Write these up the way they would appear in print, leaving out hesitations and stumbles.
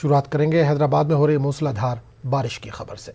शुरुआत करेंगे हैदराबाद में हो रही मूसलाधार बारिश की खबर से।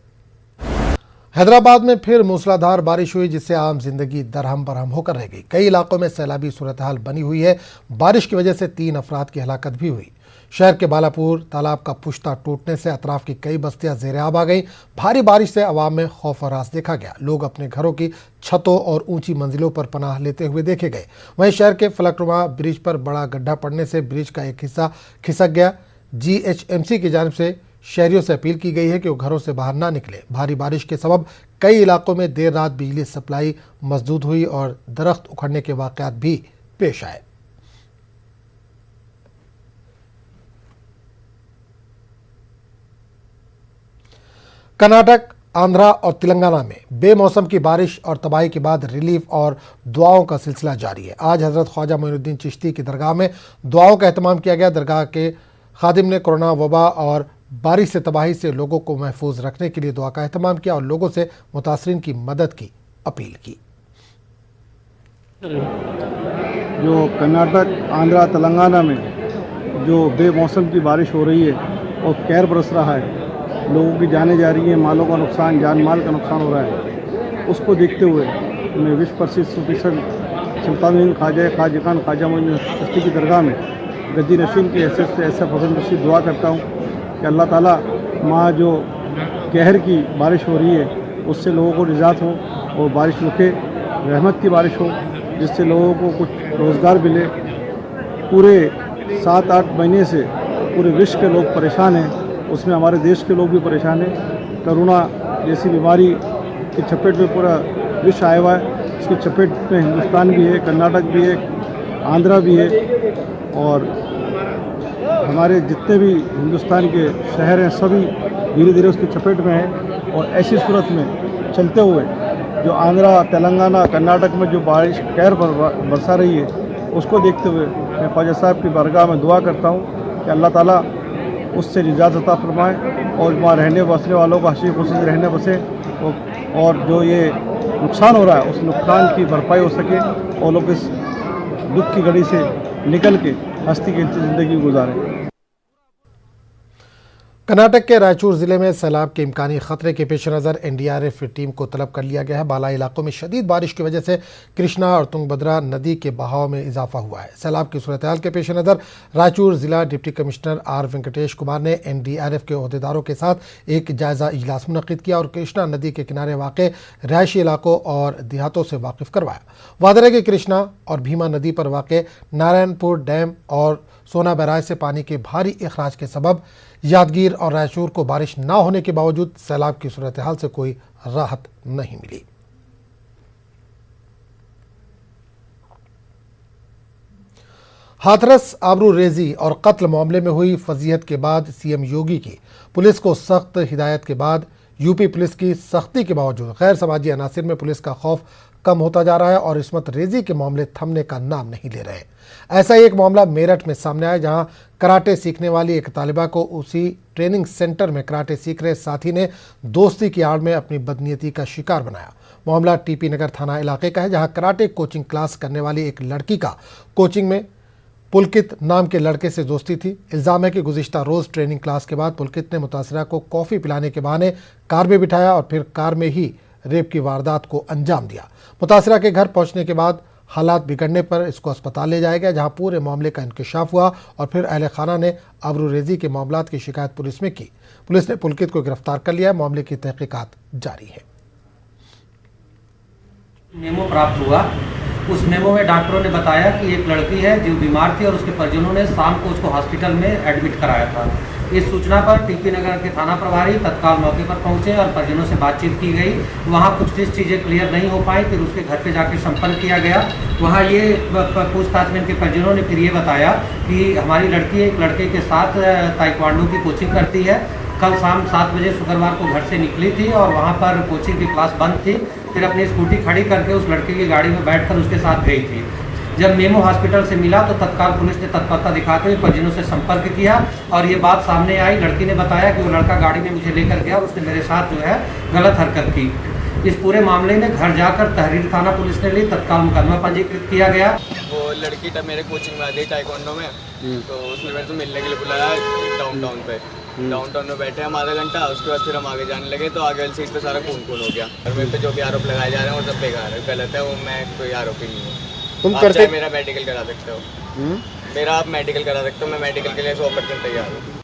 हैदराबाद में फिर मूसलाधार बारिश हुई, जिससे आम जिंदगी दरहम बरहम होकर रह गई। कई इलाकों में सैलाबी सूरत हाल बनी हुई है। बारिश की वजह से 3 अफराद की हलाकत भी हुई। शहर के बालापुर तालाब का पुश्ता टूटने से अतराफ की कई बस्तियां ज़ेर-ए-आब आ गईं। भारी बारिश से अवाम में खौफ और रास देखा गया। लोग अपने घरों की छतों और ऊंची मंजिलों पर पनाह लेते हुए देखे गए। वहीं शहर के फलकनुमा ब्रिज पर बड़ा गड्ढा पड़ने से ब्रिज का एक हिस्सा खिसक गया। GHMC की जानिब से शहरियों से अपील की गई है कि वो घरों से बाहर ना निकले। भारी बारिश के सबब कई इलाकों में देर रात बिजली सप्लाई मसदूद हुई और दरख्त उखड़ने के वाक़यात भी पेश आए। कर्नाटक, आंध्रा और तेलंगाना में बेमौसम की बारिश और तबाही के बाद रिलीफ और दुआओं का सिलसिला जारी है। आज हजरत ख्वाजा मोइनुद्दीन चिश्ती की दरगाह में दुआओं का एहतमाम किया गया। दरगाह के खादिम ने कोरोना वबा और बारिश से तबाही से लोगों को महफूज रखने के लिए दुआ का एहतमाम किया और लोगों से मुतासरीन की मदद की अपील की। जो कर्नाटक, आंध्रा, तेलंगाना में जो बेमौसम की बारिश हो रही है और कहर बरस रहा है, लोगों की जानें जा रही हैं, मालों का नुकसान, जान माल का नुकसान हो रहा है, उसको देखते हुए मैं विश्व प्रसिद्ध सूफी संत सुल्तानुद्दीन ख्वाजा मोइनुद्दीन चिश्ती की दरगाह में गद्दी नशीन की हैसियत से ऐसा फजल नशीद दुआ करता हूँ कि अल्लाह ताला वहाँ जो कहर की बारिश हो रही है उससे लोगों को निजात हो और बारिश रुके, रहमत की बारिश हो, जिससे लोगों को कुछ रोज़गार मिले। पूरे 7-8 महीने से पूरे विश्व के लोग परेशान हैं, उसमें हमारे देश के लोग भी परेशान हैं। कोरोना जैसी बीमारी की चपेट में पूरा विश्व आया हुआ है। इसकी चपेट में हिंदुस्तान भी है, कर्नाटक भी है, आंध्रा भी है और हमारे जितने भी हिंदुस्तान के शहर हैं सभी धीरे धीरे उसकी चपेट में हैं। और ऐसी सूरत में चलते हुए जो आंध्रा, तेलंगाना, कर्नाटक में जो बारिश कहर बरसा रही है, उसको देखते हुए मैं ख्वाजा साहब की बारगाह में दुआ करता हूँ कि अल्लाह ताला उससे निजात अता फरमाए और वहाँ रहने बसने वालों को हंसी खुशी से रहने बसे और जो ये नुकसान हो रहा है उस नुकसान की भरपाई हो सके और लोग इस दुख की घड़ी से निकल के हंसती खेलती ज़िंदगी गुजारें। कर्नाटक के रायचूर जिले में सैलाब के इम्कानी खतरे के पेश नज़र NDRF टीम को तलब कर लिया गया है। बालाई इलाकों में शदीद बारिश की वजह से कृष्णा और तुंगभद्रा नदी के बहाव में इजाफा हुआ है। सैलाब की सूरत हाल के पेश नज़र रायचूर जिला deputy commissioner R Venkatesh Kumar ने NDRF के अहदेदारों के साथ एक जायज़ा इजलास मुनक़िद किया और कृष्णा नदी के किनारे वाक़ रिहायशी इलाकों और देहातों से वाकिफ़ करवाया। वादे है कि कृष्णा और भीमा नदी पर वाक़ नारायणपुर डैम और सोना बैराज से पानी के भारी अखराज के सबब यादगीर और रायचूर को बारिश न होने के बावजूद सैलाब की सूरत हाल से कोई राहत नहीं मिली। हाथरस आबरू रेजी और कत्ल मामले में हुई फजीहत के बाद CM योगी की पुलिस को सख्त हिदायत के बाद यूपी पुलिस की सख्ती के बावजूद गैर समाजी अनासिर में पुलिस का खौफ कम होता जा रहा है और इस्मत रेजी के मामले थमने का नाम नहीं ले रहे। ऐसा ही एक मामला मेरठ में सामने आया, जहां कराटे सीखने वाली एक तालिबा को उसी ट्रेनिंग सेंटर में कराटे सीख रहे साथी ने दोस्ती की आड़ में अपनी बदनीयती का शिकार बनाया। मामला TP नगर थाना इलाके का है, जहां कराटे कोचिंग क्लास करने वाली एक लड़की का कोचिंग में पुलकित नाम के लड़के से दोस्ती थी। इल्ज़ाम है कि गुज़िश्ता रोज़ ट्रेनिंग क्लास के बाद पुलकित ने मुतासिरा को कॉफ़ी पिलाने के बहाने कार में बिठाया और फिर कार में ही रेप की वारदात को अंजाम दिया। मुतासिरा के घर पहुंचने के बाद हालात बिगड़ने पर इसको अस्पताल ले जाया गया, जहां पूरे मामले का इंकशाफ हुआ और फिर अहले खाना ने आबरू रेजी के मामलात की शिकायत पुलिस में की। पुलिस ने पुलकित को गिरफ्तार कर लिया। मामले की तहकीकात जारी है। मेमो प्राप्त हुआ। उस मेमो में डॉक्टरों ने बताया कि एक लड़की है जो बीमार थी और उसके परिजनों ने शाम को उसको हॉस्पिटल में एडमिट कराया था। इस सूचना पर TP नगर के थाना प्रभारी तत्काल मौके पर पहुंचे और परिजनों से बातचीत की गई। वहां कुछ चीज़ें क्लियर नहीं हो पाई, फिर उसके घर पे जाकर संपर्क किया गया। वहां ये पूछताछ में इनके परिजनों ने फिर ये बताया कि हमारी लड़की एक लड़के के साथ ताइक्वांडो की कोचिंग करती है। कल शाम 7 बजे शुक्रवार को घर से निकली थी और वहाँ पर कोचिंग की क्लास बंद थी। फिर अपनी स्कूटी खड़ी करके उस लड़के की गाड़ी में बैठकर उसके साथ गई थी। जब मेमो हॉस्पिटल से मिला तो तत्काल पुलिस ने तत्परता दिखाते हुए परिजनों से संपर्क किया और ये बात सामने आई। लड़की ने बताया कि वो लड़का गाड़ी में मुझे लेकर गया और उसने मेरे साथ जो है गलत हरकत की। इस पूरे मामले में घर जाकर तहरीर थाना पुलिस ने ली, तत्काल मुकदमा पंजीकृत किया गया। वो लड़की तब मेरे कोचिंग में आती टाइकोंडो में, तो उसने मेरे से मिलने के लिए बुलाया डाउनटाउन पे। डाउनटाउन में बैठे हम आधा घंटा, उसके बाद फिर हम आगे जाने लगे तो आगे वाली सीट पे सारा खून हो गया। और मेरे पे जो भी आरोप लगाए जा रहे हैं वो सब बेकार है, गलत है, वो मैं कोई आरोपी नहीं हूँ। तुम आप करते चाहे मेरा मेडिकल करा सकते हो, मेरा आप मेडिकल करा सकते हो, मैं मेडिकल के लिए 100% तैयार हूँ।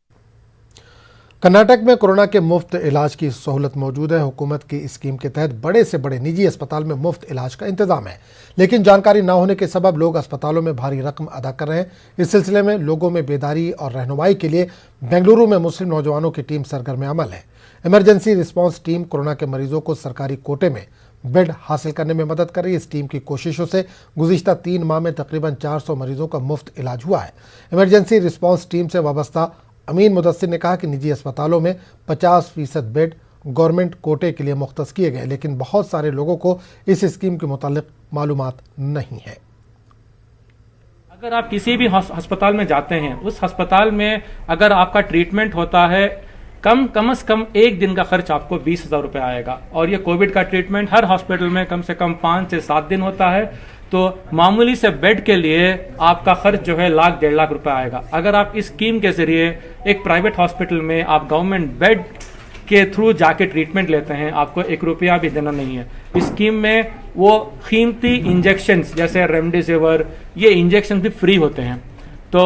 कर्नाटक में कोरोना के मुफ्त इलाज की सहूलत मौजूद है। हुकूमत की स्कीम के तहत बड़े से बड़े निजी अस्पताल में मुफ्त इलाज का इंतजाम है, लेकिन जानकारी न होने के सबब लोग अस्पतालों में भारी रकम अदा कर रहे हैं। इस सिलसिले में लोगों में बेदारी और रहनुमाई के लिए बेंगलुरु में मुस्लिम नौजवानों की टीम सरगर्म अमल है। इमरजेंसी रिस्पांस टीम कोरोना के मरीजों को सरकारी कोटे में बेड हासिल करने में मदद कर रही है। इस टीम की कोशिशों से गुज़िश्ता 3 माह में तकरीबन 400 मरीजों का मुफ्त इलाज हुआ है। इमरजेंसी रिस्पांस टीम से वाबस्ता अमीन मुदस्सिर ने कहा कि निजी अस्पतालों में 50% बेड गवर्नमेंट कोटे के लिए मुख्तस किए गए, लेकिन बहुत सारे लोगों को इस स्कीम के मुतालिक मालूमात नहीं है। अगर आप किसी भी अस्पताल में जाते हैं, उस अस्पताल में अगर आपका ट्रीटमेंट होता है कम से कम एक दिन का खर्च आपको 20,000 रुपये आएगा। और ये कोविड का ट्रीटमेंट हर हॉस्पिटल में कम से कम 5 से 7 दिन होता है, तो मामूली से बेड के लिए आपका खर्च जो है 1,00,000 1,50,000 रुपये आएगा। अगर आप इस स्कीम के जरिए एक प्राइवेट हॉस्पिटल में आप गवर्नमेंट बेड के थ्रू जाके ट्रीटमेंट लेते हैं, आपको 1 रुपया भी देना नहीं है। इस स्कीम में वो कीमती इंजेक्शंस जैसे रेमडेसिविर, ये इंजेक्शन भी फ्री होते हैं। तो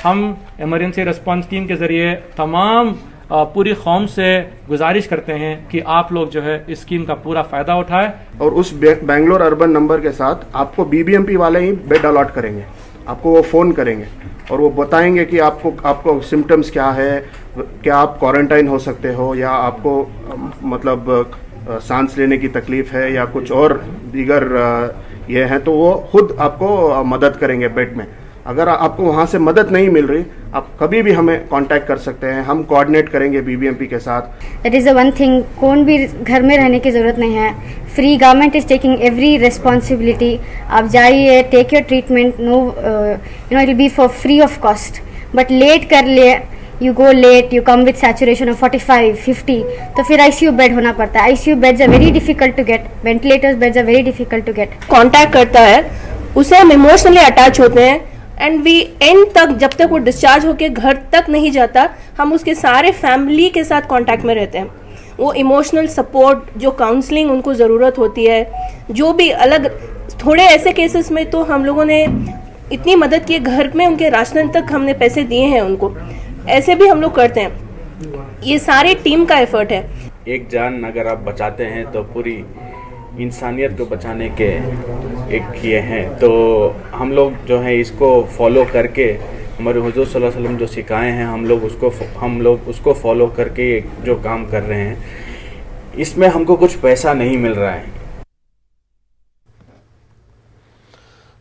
हम इमरजेंसी रिस्पांस टीम के जरिए तमाम पूरी कौम से गुजारिश करते हैं कि आप लोग जो है इस स्कीम का पूरा फायदा उठाएं। और उस बैंगलोर अर्बन नंबर के साथ आपको बीबीएमपी वाले ही बेड अलॉट करेंगे, आपको वो फ़ोन करेंगे और वो बताएंगे कि आपको सिम्टम्स क्या है, क्या आप क्वारंटाइन हो सकते हो, या आपको मतलब सांस लेने की तकलीफ है या कुछ और दीगर ये है, तो वो खुद आपको मदद करेंगे बेड में। अगर आपको वहाँ से मदद नहीं मिल रही, आप कभी भी हमें कांटेक्ट कर सकते हैं, हम कोऑर्डिनेट करेंगे बीबीएमपी के साथ। That is the one thing, कौन भी घर में रहने की ज़रूरत नहीं है। Free, government is taking every responsibility. आप जाइए, take your treatment, no it will be for free of cost. But late कर लिए, you go late, you come with saturation of 45-50, तो फिर आईसीयू बेड होना पड़ता है। ICU beds are very difficult to get, ventilators beds are very difficult to gate. Contact करता है, उसे हम इमोशनली अटैच होते हैं एंड वी एंड तक, जब तक वो डिस्चार्ज होके घर तक नहीं जाता, हम उसके सारे फैमिली के साथ कांटेक्ट में रहते हैं। वो इमोशनल सपोर्ट, जो काउंसलिंग उनको ज़रूरत होती है, जो भी अलग, थोड़े ऐसे केसेस में तो हम लोगों ने इतनी मदद की, घर में उनके राशन तक हमने पैसे दिए हैं उनको, ऐसे भी हम लोग करते हैं। ये सारी टीम का एफर्ट है। एक जान अगर आप बचाते हैं तो पूरी इंसानियत को बचाने के एक ये हैं। तो हम लोग जो है इसको फॉलो करके, हमारे हुजूर सल्लल्लाहु अलैहि वसल्लम जो सिखाए हैं, हम लोग उसको फॉलो करके जो काम कर रहे हैं, इसमें हमको कुछ पैसा नहीं मिल रहा है।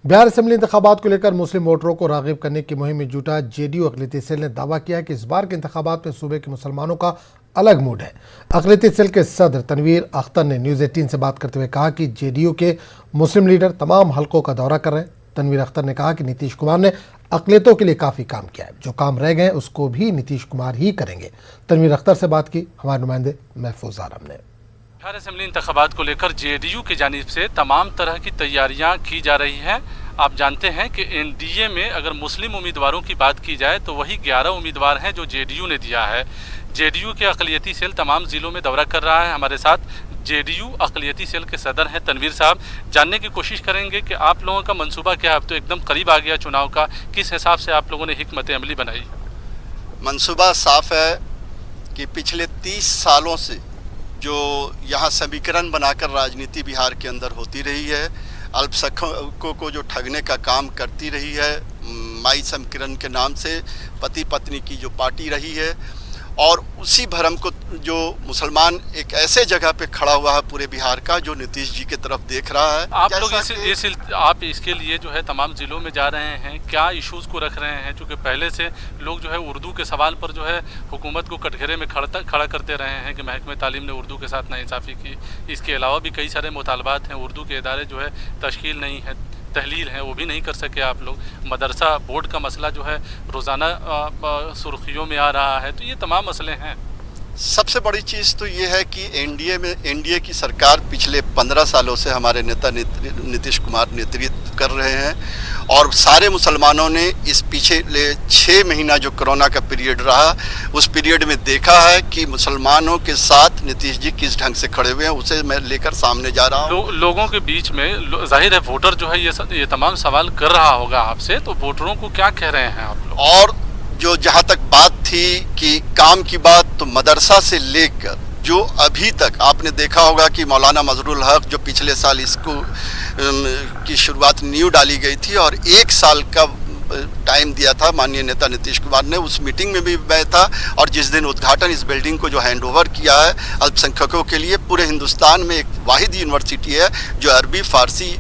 बिहार असेंबली इंतखाबात को लेकर मुस्लिम वोटरों को राग़िब करने की मुहिम में जुटा जेडीयू अक़लियती सेल ने दावा किया कि इस बार के इंतखाबात में सूबे के मुसलमानों का अलग मूड है। अक़लियती सेल के सदर तनवीर अख्तर ने न्यूज़ 18 से बात करते हुए कहा कि जेडीयू के मुस्लिम लीडर तमाम हलकों का दौरा कर रहे हैं। तनवीर अख्तर ने कहा कि नीतीश कुमार ने अक़लियतों के लिए काफ़ी काम किया है, जो काम रह गए उसको भी नीतीश कुमार ही करेंगे। तनवीर अख्तर से बात की हमारे नुमाइंदे महफूज आलम ने। बिहार असेंबली इंतखाबात को लेकर जेडीयू की जानिब से तमाम तरह की तैयारियां की जा रही हैं। आप जानते हैं कि एनडीए में अगर मुस्लिम उम्मीदवारों की बात की जाए तो वही 11 उम्मीदवार हैं जो जेडीयू ने दिया है। जेडीयू के अक़लियती सेल तमाम ज़िलों में दौरा कर रहा है। हमारे साथ जेडीयू अक़लियती सेल के सदर हैं तनवीर साहब। जानने की कोशिश करेंगे कि आप लोगों का मंसूबा क्या है। अब तो एकदम करीब आ गया चुनाव का, किस हिसाब से आप लोगों ने हिकमत अमली बनाई? मंसूबा साफ है कि पिछले 30 सालों से जो यहाँ समीकरण बनाकर राजनीति बिहार के अंदर होती रही है, अल्पसंख्यकों को जो ठगने का काम करती रही है, माई समीकरण के नाम से पति पत्नी की जो पार्टी रही है, और उसी भरम को जो मुसलमान एक ऐसे जगह पे खड़ा हुआ है पूरे बिहार का, जो नीतीश जी की तरफ देख रहा है। आप लोग आप इसके लिए जो है तमाम ज़िलों में जा रहे हैं, क्या इश्यूज़ को रख रहे हैं? क्योंकि पहले से लोग जो है उर्दू के सवाल पर जो है हुकूमत को कटघरे में खड़ा करते रहे हैं कि महकमे तालीम ने उर्दू के साथ नाइंसाफ़ी की। इसके अलावा भी कई सारे मुतालबात हैं, उर्दू के इदारे जो है तश्कील नहीं है, तहलील है, वो भी नहीं कर सके आप लोग। मदरसा बोर्ड का मसला जो है रोज़ाना सुर्खियों में आ रहा है। तो ये तमाम मसले हैं। सबसे बड़ी चीज़ तो ये है कि एनडीए की सरकार पिछले 15 सालों से हमारे नेता नीतीश कुमार नेतृत्व कर रहे हैं और सारे मुसलमानों ने इस पिछले 6 महीना जो कोरोना का पीरियड रहा उस पीरियड में देखा है कि मुसलमानों के साथ नीतीश जी किस ढंग से खड़े हुए हैं, उसे मैं लेकर सामने जा रहा हूँ। लोगों के बीच में जाहिर है वोटर जो है ये तमाम सवाल कर रहा होगा आपसे, तो वोटरों को क्या कह रहे हैं आप लोग? और जो जहाँ तक बात थी कि काम की बात, तो मदरसा से लेकर जो अभी तक आपने देखा होगा कि मौलाना मजरुल हक जो पिछले साल इसको की शुरुआत न्यू डाली गई थी और 1 साल का टाइम दिया था माननीय नेता नीतीश कुमार ने, उस मीटिंग में भी मैं था और जिस दिन उद्घाटन इस बिल्डिंग को जो हैंडओवर किया है अल्पसंख्यकों के लिए, पूरे हिंदुस्तान में एक वाहिद यूनिवर्सिटी है जो अरबी फारसी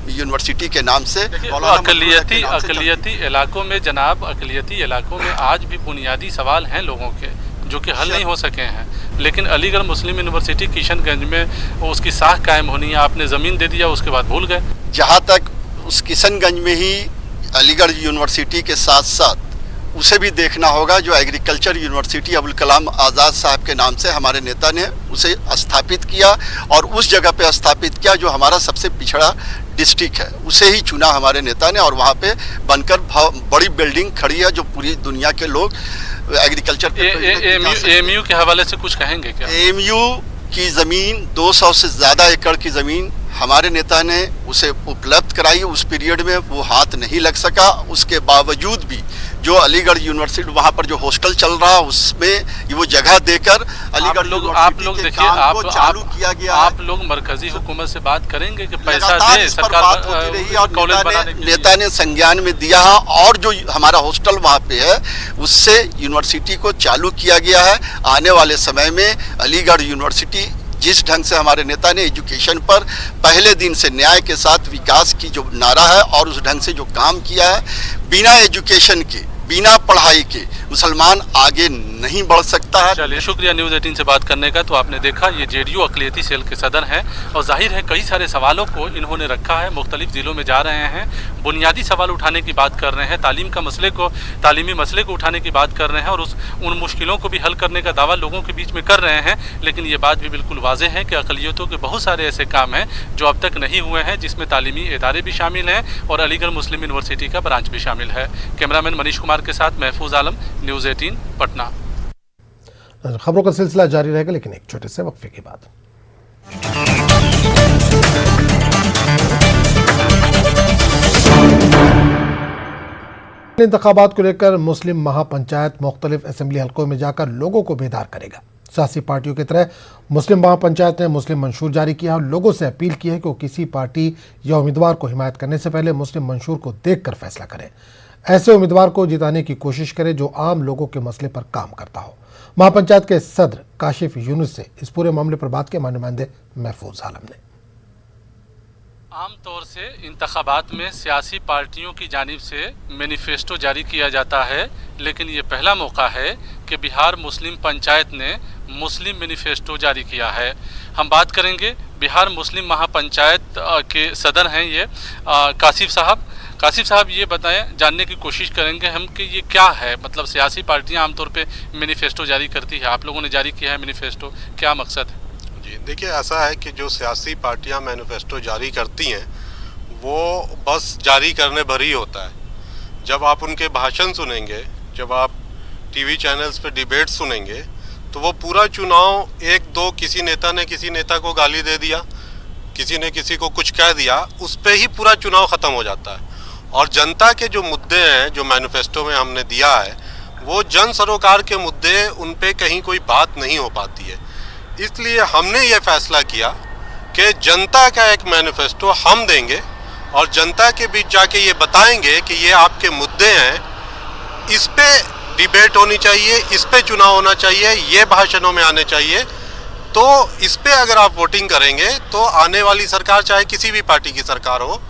यूनिवर्सिटी के नाम से अकलियती इलाकों में जनाब, अकलियती इलाकों में आज भी बुनियादी सवाल हैं लोगों के जो कि हल नहीं हो सके हैं, लेकिन अलीगढ़ मुस्लिम यूनिवर्सिटी किशनगंज में उसकी साख कायम होनी है, आपने ज़मीन दे दिया उसके बाद भूल गए। जहाँ तक उस किशनगंज में ही अलीगढ़ यूनिवर्सिटी के साथ साथ उसे भी देखना होगा जो एग्रीकल्चर यूनिवर्सिटी अबुल कलाम आज़ाद साहब के नाम से हमारे नेता ने उसे स्थापित किया और उस जगह पे स्थापित किया जो हमारा सबसे पिछड़ा डिस्ट्रिक्ट है, उसे ही चुना हमारे नेता ने और वहाँ पे बनकर बड़ी बिल्डिंग खड़ी है जो पूरी दुनिया के लोग एग्रीकल्चर एएमयू के हवाले से कुछ कहेंगे क्या? एएमयू की ज़मीन 200 से ज़्यादा एकड़ की ज़मीन हमारे नेता ने उसे उपलब्ध कराई, उस पीरियड में वो हाथ नहीं लग सका। उसके बावजूद भी जो अलीगढ़ यूनिवर्सिटी वहाँ पर जो हॉस्टल चल रहा उसमें वो जगह देकर अलीगढ़ आप लोग देखिए चालू किया गया। आप लोग मरकजी हुकूमत से बात करेंगे कि पैसा दे, सरकार बात होती रही और नेता ने संज्ञान में दिया और जो हमारा हॉस्टल वहाँ पे है उससे यूनिवर्सिटी को चालू किया गया है। आने वाले समय में अलीगढ़ यूनिवर्सिटी जिस ढंग से हमारे नेता ने एजुकेशन पर पहले दिन से न्याय के साथ विकास की जो नारा है और उस ढंग से जो काम किया है, बिना एजुकेशन के, बिना पढ़ाई के मुसलमान आगे नहीं बढ़ सकता है। चलिए, शुक्रिया न्यूज़ 18 से बात करने का। तो आपने देखा ये जेडीयू अक़लियती सेल के सदर हैं और जाहिर है कई सारे सवालों को इन्होंने रखा है, मुख्तलिफ ज़िलों में जा रहे हैं, बुनियादी सवाल उठाने की बात कर रहे हैं, तालीमी मसले को उठाने की बात कर रहे हैं और उन मुश्किलों को भी हल करने का दावा लोगों के बीच में कर रहे हैं। लेकिन ये बात भी बिल्कुल वाज़ेह है कि अक़लियतों के बहुत सारे ऐसे काम हैं जो अब तक नहीं हुए हैं, जिसमें तालीमी इदारे भी शामिल हैं और अलीगढ़ मुस्लिम यूनिवर्सिटी का ब्रांच भी शामिल है। कैमरामैन मनीष कुमार के साथ महफूज आलम, न्यूज़ 18 पटना। खबरों का सिलसिला जारी रहेगा लेकिन एक छोटे से वक्फे के बाद। इंतखाबात को लेकर मुस्लिम महापंचायत मुख्तलिफ असेंबली हलकों में जाकर लोगों को बेदार करेगा। सियासी पार्टियों की तरह मुस्लिम महापंचायत ने मुस्लिम मंशूर जारी किया और लोगों से अपील की है कि वो किसी पार्टी या उम्मीदवार को हिमायत करने से पहले मुस्लिम मंशूर को देखकर फैसला करें। ऐसे उम्मीदवार को जिताने की कोशिश करें जो आम लोगों के मसले पर काम करता हो। महापंचायत के सदर काशिफ यूनुस से इस पूरे मामले पर बात किया नुमाइंदे महफूज आलम ने। आमतौर से इंतखाबात में सियासी पार्टियों की जानिब से मैनिफेस्टो जारी किया जाता है, लेकिन ये पहला मौका है कि बिहार मुस्लिम पंचायत ने मुस्लिम मैनिफेस्टो जारी किया है। हम बात करेंगे बिहार मुस्लिम महापंचायत के सदर हैं ये काशिफ साहब, ये बताएं, जानने की कोशिश करेंगे हम कि ये क्या है, मतलब सियासी पार्टियां आमतौर पे मैनिफेस्टो जारी करती है, आप लोगों ने जारी किया है मैनिफेस्टो, क्या मकसद है? जी देखिए, ऐसा है कि जो सियासी पार्टियां मैनिफेस्टो जारी करती हैं वो बस जारी करने भर ही होता है। जब आप उनके भाषण सुनेंगे, जब आप टीवी चैनल्स पे डिबेट सुनेंगे, तो वो पूरा चुनाव एक दो किसी नेता ने किसी नेता को गाली दे दिया, किसी ने किसी को कुछ कह दिया, उस पे ही पूरा चुनाव ख़त्म हो जाता है। और जनता के जो मुद्दे हैं जो मैनिफेस्टो में हमने दिया है वो जन सरोकार के मुद्दे, उन पे कहीं कोई बात नहीं हो पाती है। इसलिए हमने ये फैसला किया कि जनता का एक मैनिफेस्टो हम देंगे और जनता के बीच जाके ये बताएंगे कि ये आपके मुद्दे हैं, इस पे डिबेट होनी चाहिए, इस पे चुनाव होना चाहिए, ये भाषणों में आने चाहिए। तो इस पे अगर आप वोटिंग करेंगे तो आने वाली सरकार चाहे किसी भी पार्टी की सरकार हो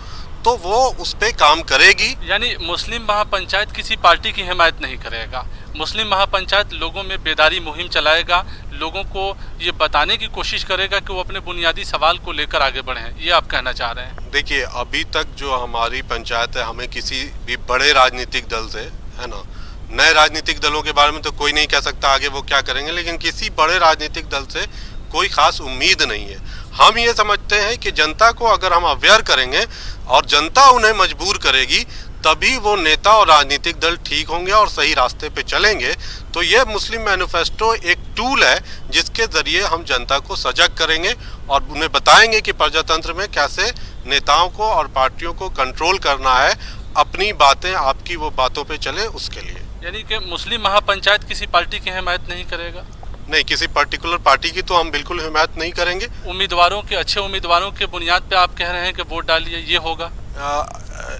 तो वो उस पे काम करेगी। यानी मुस्लिम महापंचायत किसी पार्टी की हिमायत नहीं करेगा, मुस्लिम महापंचायत लोगों में बेदारी मुहिम चलाएगा, लोगों को ये बताने की कोशिश करेगा कि वो अपने बुनियादी सवाल को लेकर आगे बढ़ें, ये आप कहना चाह रहे हैं? देखिए, अभी तक जो हमारी पंचायत है, हमें किसी भी बड़े राजनीतिक दल से, है ना, नए राजनीतिक दलों के बारे में तो कोई नहीं कह सकता आगे वो क्या करेंगे, लेकिन किसी बड़े राजनीतिक दल से कोई खास उम्मीद नहीं है। हम ये समझते हैं कि जनता को अगर हम अवेयर करेंगे और जनता उन्हें मजबूर करेगी, तभी वो नेता और राजनीतिक दल ठीक होंगे और सही रास्ते पे चलेंगे। तो ये मुस्लिम मैनिफेस्टो एक टूल है जिसके ज़रिए हम जनता को सजग करेंगे और उन्हें बताएंगे कि प्रजातंत्र में कैसे नेताओं को और पार्टियों को कंट्रोल करना है, अपनी बातें आपकी वो बातों पे चले उसके लिए। यानी कि मुस्लिम महापंचायत किसी पार्टी की हिमायत नहीं करेगा? नहीं, किसी पर्टिकुलर पार्टी की तो हम बिल्कुल हिमायत नहीं करेंगे। उम्मीदवारों के, अच्छे उम्मीदवारों के बुनियाद पे आप कह रहे हैं कि वोट डालिए, ये होगा?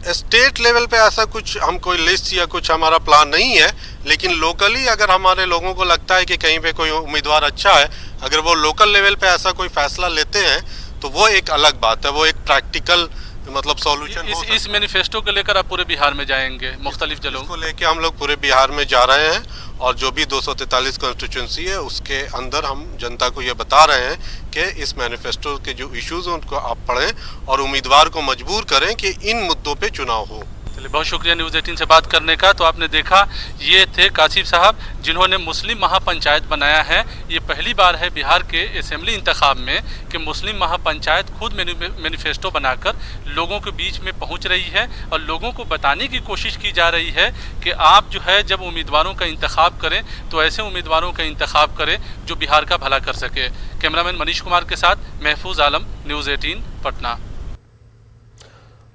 स्टेट लेवल पे ऐसा कुछ हम कोई लिस्ट या कुछ हमारा प्लान नहीं है, लेकिन लोकली अगर हमारे लोगों को लगता है कि कहीं पे कोई उम्मीदवार अच्छा है, अगर वो लोकल लेवल पे ऐसा कोई फैसला लेते हैं तो वो एक अलग बात है, वो एक प्रैक्टिकल मतलब सॉल्यूशन। इस मैनिफेस्टो को लेकर आप पूरे बिहार में जाएंगे, मुख्तलिफ जिलों को लेके हम लोग पूरे बिहार में जा रहे हैं और जो भी 243 कॉन्स्टिट्यूंसी है उसके अंदर हम जनता को ये बता रहे हैं कि इस मैनिफेस्टो के जो इश्यूज हैं उनको आप पढ़ें और उम्मीदवार को मजबूर करें कि इन मुद्दों पे चुनाव हो। चलिए, बहुत शुक्रिया न्यूज़ 18 से बात करने का। तो आपने देखा, ये थे कासिफ साहब जिन्होंने मुस्लिम महापंचायत बनाया है। ये पहली बार है बिहार के असेंबली इंतखाब में कि मुस्लिम महापंचायत खुद मैनिफेस्टो बनाकर लोगों के बीच में पहुंच रही है और लोगों को बताने की कोशिश की जा रही है कि आप जो है जब उम्मीदवारों का इंतखाब करें तो ऐसे उम्मीदवारों का इंतखाब करें जो बिहार का भला कर सके। कैमरामैन मनीष कुमार के साथ महफूज आलम, न्यूज़ 18 पटना।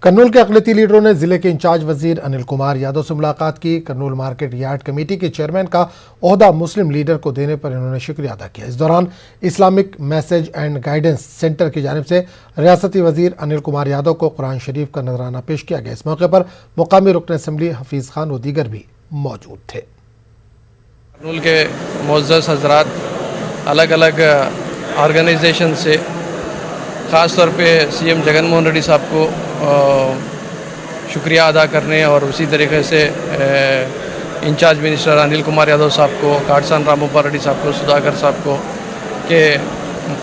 कर्नूल के अक़लियती लीडरों ने जिले के इंचार्ज वजीर अनिल कुमार यादव से मुलाकात की। कर्नूल मार्केट यार्ड कमेटी के चेयरमैन का ओहदा मुस्लिम लीडर को देने पर इन्होंने शुक्रिया अदा किया। इस दौरान Islamic message and guidance centre की जानिब से रियासती वजीर अनिल कुमार यादव को कुरान शरीफ का नजराना पेश किया गया। इस मौके पर मुकामी रुकन असम्बली हफीज़ खान व दीगर भी मौजूद थे। कर्नूल के मुअज़्ज़ज़ हज़रात अलग अलग ऑर्गेनाइजेशन से, ख़ास तौर पे सीएम जगनमोहन रेड्डी साहब को शुक्रिया अदा करने और उसी तरीके से इंचार्ज मिनिस्टर अनिल कुमार यादव साहब को, काटसान रामोपा रेड्डी साहब को, सुधाकर साहब को कि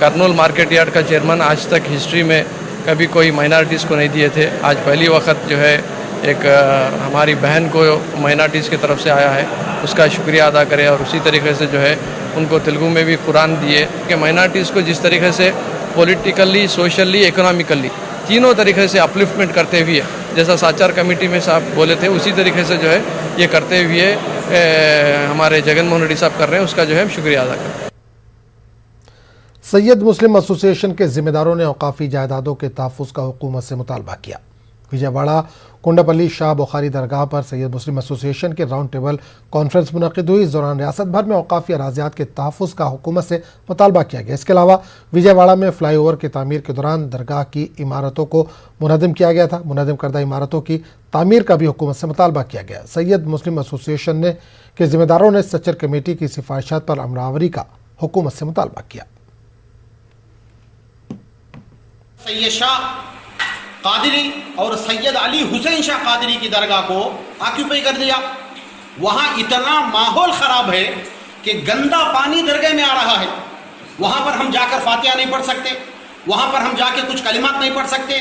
कर्नूल मार्केट यार्ड का चेयरमैन आज तक हिस्ट्री में कभी कोई माइनॉरिटीज़ को नहीं दिए थे। आज पहली वक्त जो है एक हमारी बहन को माइनॉरिटीज़ की तरफ से आया है, उसका शुक्रिया अदा करें और उसी तरीके से जो है उनको तेलुगु में भी कुरान दिए कि माइनॉरिटीज़ को जिस तरीके से पॉलिटिकली, सोशली, इकोनॉमिकली तीनों तरीके से अपलिफ्टमेंट करते हुए, जैसा साचार कमेटी में साहब बोले थे, उसी तरीके से जो है ये करते हुए हमारे जगनमोहन रेड्डी साहब कर रहे हैं, उसका जो है शुक्रिया अदा करें। सैयद मुस्लिम एसोसिएशन के जिम्मेदारों ने औकाफी जायदादों के तहफ़्फ़ुज़ का हुकूमत से मुतालबा किया। विजयवाड़ा कोंडापल्ली शाह बुखारी दरगाह पर सैयद मुस्लिम एसोसिएशन के राउंड टेबल कॉन्फ्रेंस मुनक़िद हुई। इस दौरान रियासत भर में औकाफी अराज़ियात के तहफ़्फ़ुज़ का हुकूमत से मुतालबा किया गया। इसके अलावा विजयवाड़ा में फ्लाईओवर की तामीर के दौरान दरगाह की इमारतों को मुनज़्ज़म किया गया था। मुनज़्ज़म करदा इमारतों की तामीर का भी हुकूमत से मुतालबा किया गया। सैयद मुस्लिम एसोसिएशन के ज़िम्मेदारों ने सच्चर कमेटी की सिफारिशात पर अमलावरी का हुकूमत से मुतालबा किया। सैयद शाह कादरी और सैयद अली हुसैन शाह कादरी की दरगाह को ऑक्यूपाई कर दिया। वहाँ इतना माहौल ख़राब है कि गंदा पानी दरगाह में आ रहा है। वहाँ पर हम जाकर फातिहा नहीं पढ़ सकते, वहाँ पर हम जाके कुछ कलिमात नहीं पढ़ सकते।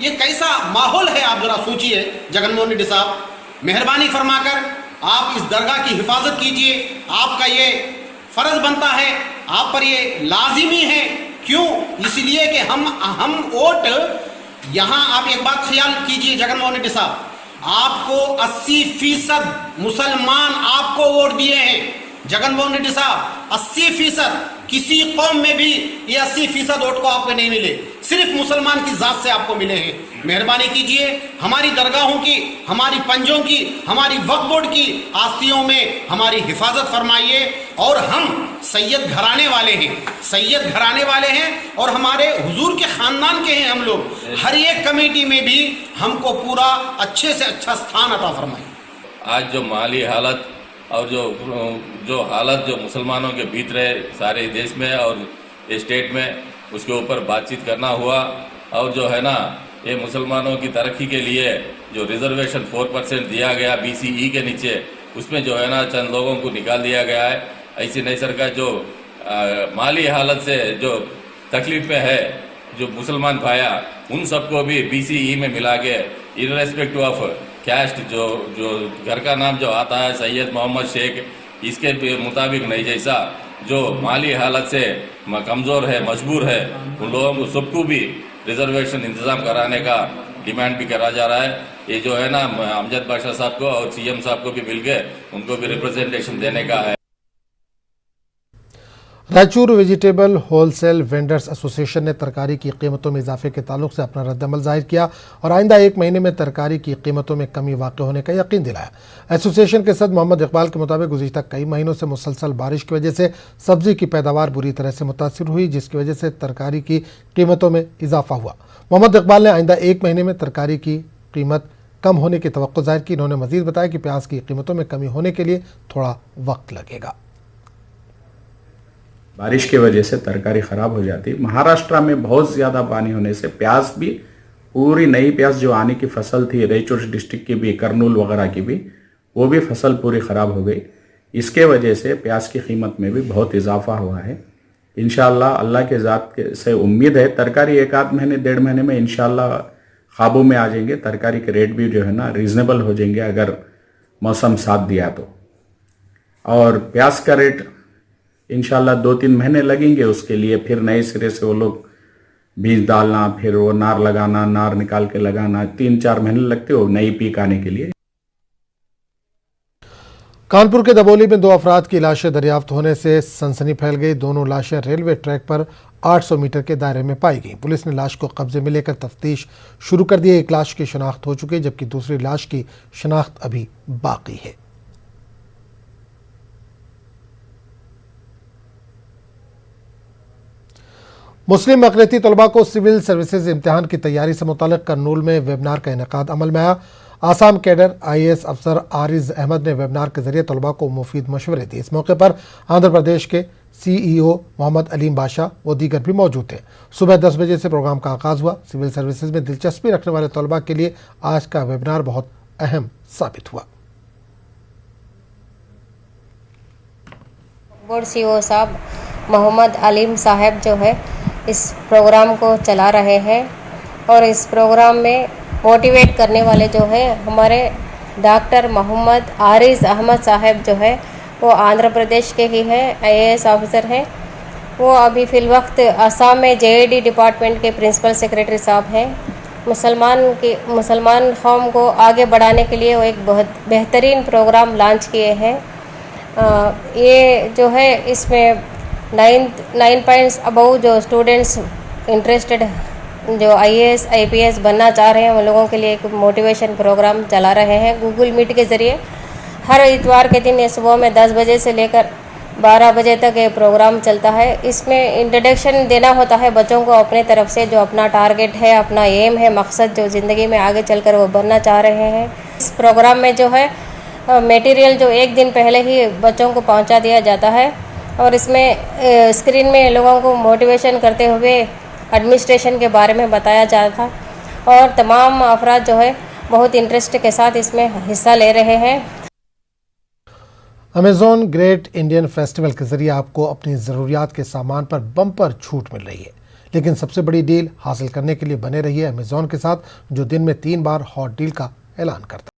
ये कैसा माहौल है, आप ज़रा सोचिए। जगनमोहन रेड्डी साहब, मेहरबानी फरमाकर आप इस दरगाह की हिफाजत कीजिए। आपका ये फ़र्ज़ बनता है, आप पर ये लाजिमी है। क्यों? इसलिए कि हम वोट यहाँ, आप एक बात ख्याल कीजिए जगनमोहन रेड्डी साहब, आपको 80% मुसलमान आपको वोट दिए हैं। जगनमोहन रेड्डी साहब, 80%, किसी कौम में भी ये 80% वोट को आपको नहीं मिले, सिर्फ मुसलमान की जात से आपको मिले हैं। मेहरबानी कीजिए, हमारी दरगाहों की, हमारी पंजों की, हमारी वक्फ बोर्ड की आस्तियों में हमारी हिफाजत फरमाइए। और हम सैयद घराने वाले हैं, सैयद घराने वाले हैं और हमारे हुजूर के ख़ानदान के हैं हम लोग। हर एक कमेटी में भी हमको पूरा अच्छे से अच्छा स्थान अता फरमाइए। आज जो माली हालत और जो हालत जो मुसलमानों के बीत रहे सारे देश में और स्टेट में, उसके ऊपर बातचीत करना हुआ। और जो है ना, ये मुसलमानों की तरक्की के लिए जो रिजर्वेशन 4% दिया गया BCE के नीचे, उसमें जो है ना चंद लोगों को निकाल दिया गया है। ऐसी नई सरकार जो माली हालत से जो तकलीफ में है, जो मुसलमान भाया, उन सबको भी BCE में मिला के इर्रेस्पेक्टिव ऑफ कैस्ट जो जो घर का नाम जो आता है सैयद मोहम्मद शेख, इसके मुताबिक नहीं, जैसा जो माली हालत से कमज़ोर है, मजबूर है, उन लोगों को सबको भी रिजर्वेशन इंतज़ाम कराने का डिमांड भी करा जा रहा है। ये जो है ना अमजद बादशाह साहब को और सीएम साहब को भी मिल के उनको भी रिप्रेजेंटेशन देने का है। Raichur vegetable wholesale vendors association ने तरकारी की कीमतों में इजाफे के ताल्लुक से अपना रद्दअमल जाहिर किया और आइंदा 1 महीने में तरकारी की कीमतों में कमी वाक़ होने का यकीन दिलाया। एसोसिएशन के सदर मोहम्मद इकबाल के मुताबिक गुज़िश्ता कई महीनों से मुसलसल बारिश की वजह से सब्जी की पैदावार बुरी तरह से मुतासिर हुई, जिसकी वजह से तरकारी की कीमतों में इजाफा हुआ। मोहम्मद इकबाल ने आइंदा 1 महीने में तरकारी की कीमत कम होने की तवक्को जाहिर की। इन्होंने मजीद बताया कि प्याज की कीमतों में कमी होने के लिए थोड़ा वक्त लगेगा। बारिश की वजह से तरकारी ख़राब हो जाती। महाराष्ट्र में बहुत ज़्यादा पानी होने से प्याज भी, पूरी नई प्याज जो आने की फसल थी रायचूर डिस्ट्रिक्ट की भी, करनूल वगैरह की भी, वो भी फसल पूरी ख़राब हो गई। इसके वजह से प्याज की कीमत में भी बहुत इजाफा हुआ है। इंशाअल्लाह अल्लाह के ज़ात से उम्मीद है तरकारी 1 महीने 1.5 महीने में इंशाअल्लाह काबू में आ जाएंगे। तरकारी के रेट भी जो है ना रीज़नेबल हो जाएंगे अगर मौसम साथ दिया तो। और प्याज का रेट इंशाल्लाह 2-3 महीने लगेंगे उसके लिए, फिर नए सिरे से वो लोग बीज डालना, फिर वो नार लगाना, नार निकाल के लगाना, 3-4 महीने लगते हो नई पीक आने के लिए। कानपुर के दबोली में 2 अफराद की लाशें दरियाफ्त होने से सनसनी फैल गई। दोनों लाशें रेलवे ट्रैक पर 800 मीटर के दायरे में पाई गई। पुलिस ने लाश को कब्जे में लेकर तफ्तीश शुरू कर दी है। एक लाश की शनाख्त हो चुकी है, जबकि दूसरी लाश की शनाख्त अभी बाकी है। मुस्लिम अक़लियती तलबा को सिविल सर्विसेज इम्तिहान की तैयारी से मुतालिक करनूल में वेबिनार का इनेकाद अमल में आया। आसाम कैडर IAS अफसर आरिज अहमद ने वेबिनार के जरिए तलबा को मुफीद मशवरे दिए। इस मौके पर आंध्र प्रदेश के CEO मोहम्मद अलीम बादशाह व दीगर भी मौजूद थे। सुबह 10 बजे से प्रोग्राम का आगाज़ हुआ। सिविल सर्विसेज में दिलचस्पी रखने वाले तलबा के लिए आज का वेबिनार बहुत अहम साबित हुआ। बोर्ड CEO साहब मोहम्मद अलीम साहब जो है इस प्रोग्राम को चला रहे हैं और इस प्रोग्राम में मोटिवेट करने वाले जो है हमारे डॉक्टर मोहम्मद आरिज अहमद साहब जो है वो आंध्र प्रदेश के ही हैं, IAS ऑफिसर हैं। वो अभी फ़िलवक्त असम में JAD डिपार्टमेंट के प्रिंसिपल सेक्रेटरी साहब हैं। मुसलमान कौम को आगे बढ़ाने के लिए वो एक बहुत बेहतरीन प्रोग्राम लॉन्च किए हैं। ये जो है इसमें 9 पॉइंट्स अबव जो स्टूडेंट्स इंटरेस्टेड जो IAS IPS बनना चाह रहे हैं उन लोगों के लिए एक मोटिवेशन प्रोग्राम चला रहे हैं गूगल मीट के ज़रिए। हर इतवार के दिन ये सुबह में 10 बजे से लेकर 12 बजे तक ये प्रोग्राम चलता है। इसमें इंट्रोडक्शन देना होता है बच्चों को अपने तरफ से, जो अपना टारगेट है, अपना एम है, मकसद जो ज़िंदगी में आगे चलकर वो बनना चाह रहे हैं। इस प्रोग्राम में जो है मटेरियल जो एक दिन पहले ही बच्चों को पहुंचा दिया जाता है और इसमें स्क्रीन में लोगों को मोटिवेशन करते हुए एडमिनिस्ट्रेशन के बारे में बताया जाता था और तमाम अफराद जो है बहुत इंटरेस्ट के साथ इसमें हिस्सा ले रहे हैं। अमेज़ॉन ग्रेट इंडियन फेस्टिवल के जरिए आपको अपनी ज़रूरियात के सामान पर बम्पर छूट मिल रही है, लेकिन सबसे बड़ी डील हासिल करने के लिए बने रहिए अमेज़ॉन के साथ, जो दिन में 3 बार हॉट डील का ऐलान करता है।